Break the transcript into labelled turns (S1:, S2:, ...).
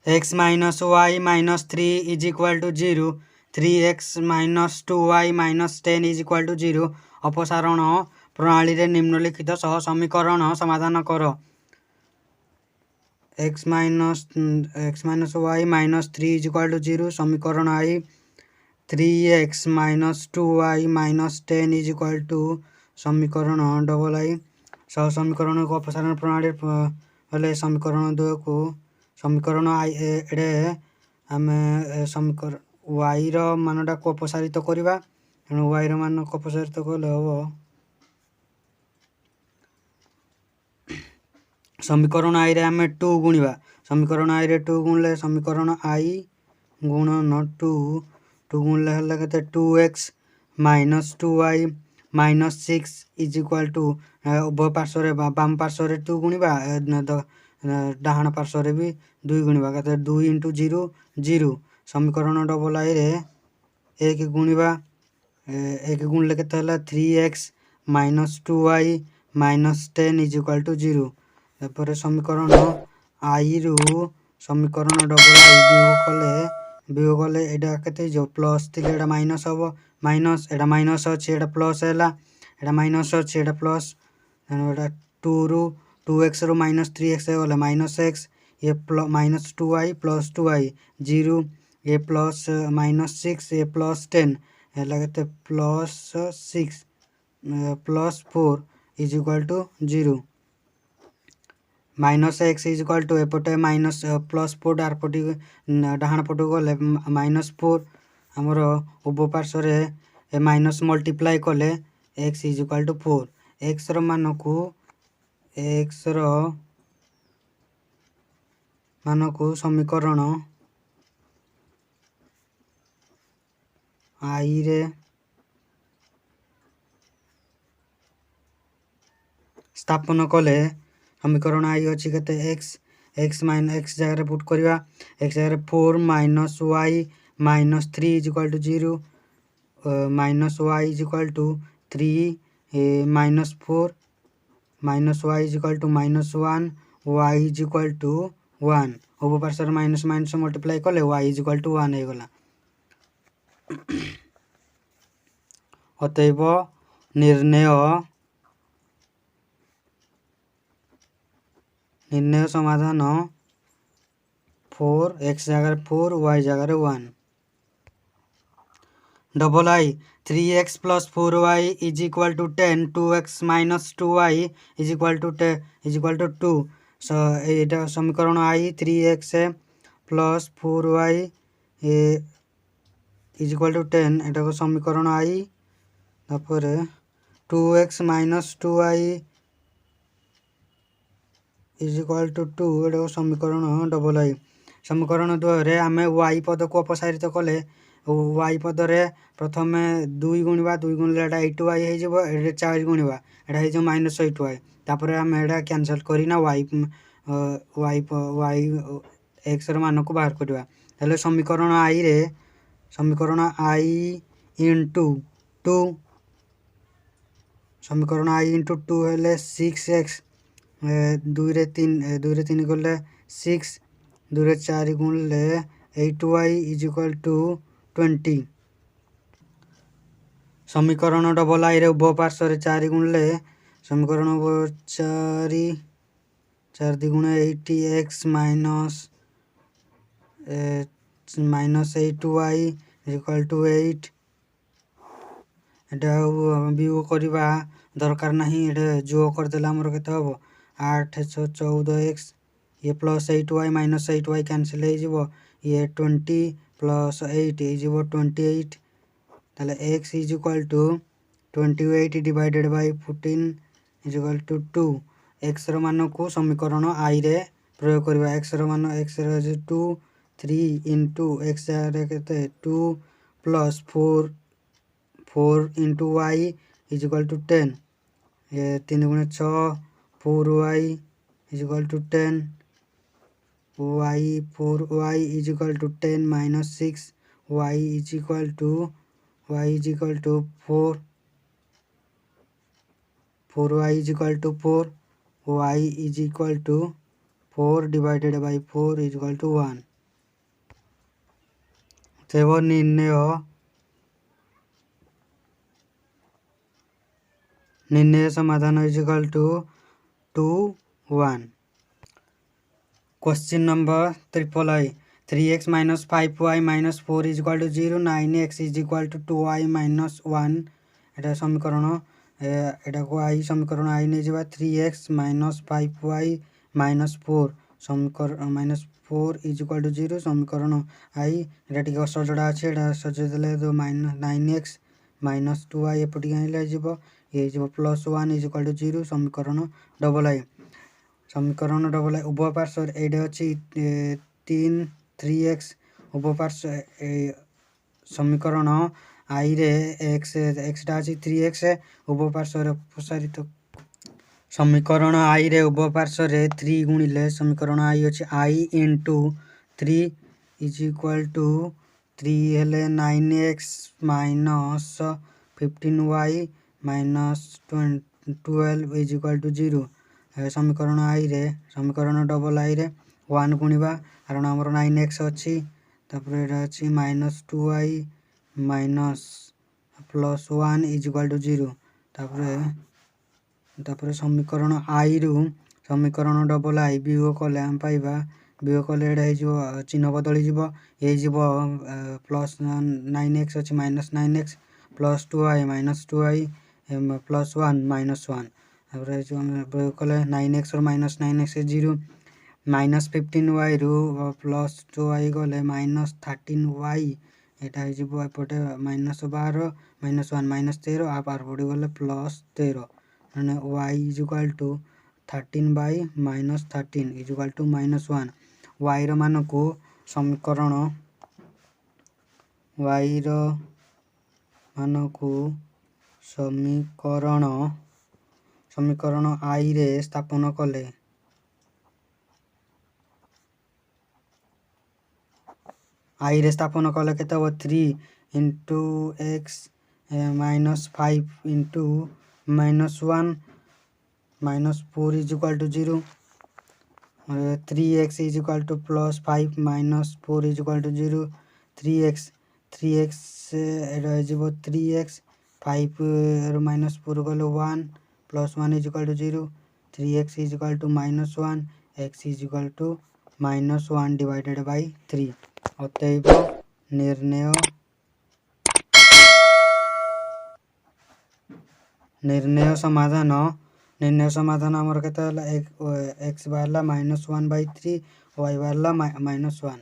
S1: x minus y minus 3 is equal to 0, 3x minus 2y minus 10 is equal to 0। अपसारण प्रणाली रे निम्नलिखित सह समीकरण समाधान कर। x minus y minus 3 is equal to 0 समीकरण I. 3x minus 2y minus 10 is equal to समीकरण double आई। सह समीकरण को अपसारण प्रणाली हेले समीकरण 2 को समीकरण आई एडे आम समीकरण y रो मानटा को अपसारित करवा। तेणु y रो मान को अपसारित कले हम समीकरण आई रे आम 2 गुणवा। समीकरण आई रे 2 गुणले समीकरण आई गुणन 2 गुणले हेल्ला केते 2x minus 2y minus 6 is equal to उभय पार्श्व रे बाम पार्श्व रे 2 गुणवा डाहाण पार्श्व रे भी 2 गुणवा केते 2 * 0 0। समीकरण डबल आई रे 1 गुणवा 1 गुणले केते हला 3x minus 2y minus 10 is equal to 0। तापर समीकरण आई रु समीकरण डबल आई वियोग कले एडा केते जो प्लस थिले एडा माइनस हबो माइनस एडा माइनस अछि एडा प्लस हैला एडा माइनस अछि एडा प्लस एनो एडा 2 रु 2x रु माइनस 3x होले माइनस x ये माइनस 2y प्लस 2y 0 ये प्लस माइनस 6 ये प्लस 10 हैला केते plus 6 plus 4 is equal to 0। Minus x is equal to एपटे माइनस प्लस 4 डारपटी डाहाण पटू गले माइनस 4 हमर उभय पार्श्व रे माइनस मल्टीप्लाई कले x is equal to 4। x रो मान को समीकरण आई रे स्थापन कले समीकरण आई अछि केते x माइनस x जगह पुट करवा x जगह 4 minus y minus 3 is equal to 0 minus y is equal to 3 minus 4 minus y is equal to minus 1 y is equal to 1 उभय पार्श्व माइनस माइनस मल्टीप्लाई कले y is equal to 1 हे गला। अतएव निर्णय समाधान 4 x जगह 4 y जगह 1। Double I 3x plus 4y is equal to 10 2x minus 2y is equal to 2। एटा समीकरण I 3x plus 4y is equal to 10 एटा को समीकरण आई तापर 2x minus 2y is equal to 2 एटा को समीकरण डबल आई। समीकरण 2 रे आमे y पद को अपसारित कले y पद रे प्रथम 2 गुणवा 2 गुणले एटा 8y हे जेबो एटा 4 गुणवा एटा हे जो माइनस 8y तापर आमे एटा कैंसिल करिना y x रो मान को बाहर करवा। हेले समीकरण आई रे समीकरण आई इनटू 2 समीकरण आई इनटू 2 हेले 6x 2 रे 3 गले 6 2 रे 4 गुणले 8y इज इक्वल टू 20। समीकरण डबल आई रे उभय पार्श्व रे 4 गुणले समीकरण 4 2 80x minus 8y is equal to 8 एटा वियोग करवा दरकार नहीं एटा जो कर देला हमर केते हबो 814x ये plus 8y minus 8y cancel हे जिवो ये 20 प्लस 8 हे जिवो 28 ताले x is equal to 28 divided by 14 is equal to 2। x रो मान को समीकरण आई रे प्रयोग करबा x रो मान x रो 2 3 into x रे केते 2 plus 4 into y is equal to 10 ये 3 गुणे 6 4y is equal to 10 4y is equal to 10 minus 6 y is equal to 4 4y is equal to 4 y is equal to 4 divided by 4 is equal to 1। तेब निर्णय समाधान is equal to 2 1। Question number triple I 3x minus 5y minus 4 is equal to 0 9x is equal to 2y minus 1 एटा समीकरण एटा को आई समीकरण आई नहीं जावा 3x minus 5y minus 4 समीकरण minus 4 is equal to 0 समीकरण आई एटा टिके सजड़ा अछि एटा सजे देले तो माइनस 9x माइनस 2y एपटी आइले जीवो ये जीवो प्लस 1 इज इक्वल टू 0 समीकरण डबल आई समीकरण डबल आई उभय पार्श्व एडे अछि 3x उभय पार्श्व समीकरण आई रे x टा अछि 3x उभय पार्श्व रे प्रसारित समीकरण आई रे उभय पार्श्व रे 3 गुणिले समीकरण आई अछि i into 3 is equal to 3 हेले 9x minus 15y minus 12 is equal to 0 समीकरण आई रे समीकरण डबल आई रे 1 गुणिबा कारण हमर 9x अछि तापर एटा अछि minus 2y minus plus 1 is equal to 0 तापर समीकरण आई रु समीकरण डबल आई वियोग कले हम पाइबा वियोग कले एटा हे चिन्ह बदली जीवो हे जीवो प्लस 9x अछि minus 9x plus 2y minus 2y plus 1 minus 1 तापर हे वियोग कले 9x और माइनस 9x 0 माइनस 15y रु प्लस 2y गले माइनस 13y एटा हे जीवो एपटे माइनस 12 माइनस 1 माइनस 13 आ पार पड़ी गले प्लस 13 माने y is equal to 13 by minus 13 is equal to minus 1 y रो मान को समीकरण y रो मान को समीकरण आई रे स्थापन कले आई रे स्थापन कले केते हो 3 into x minus 5 into minus 1 minus 4 is equal to 0 3x is equal to plus 5 minus 4 is equal to 0 3x एटा जीवो 3x 5 रो माइनस 4 गलो 1 plus 1 is equal to 0 3x is equal to minus 1 x is equal to minus 1 divided by 3 अतएव निर्णय समाधान हमर केते हला x बाहरला -1/3 y बाहरला -1।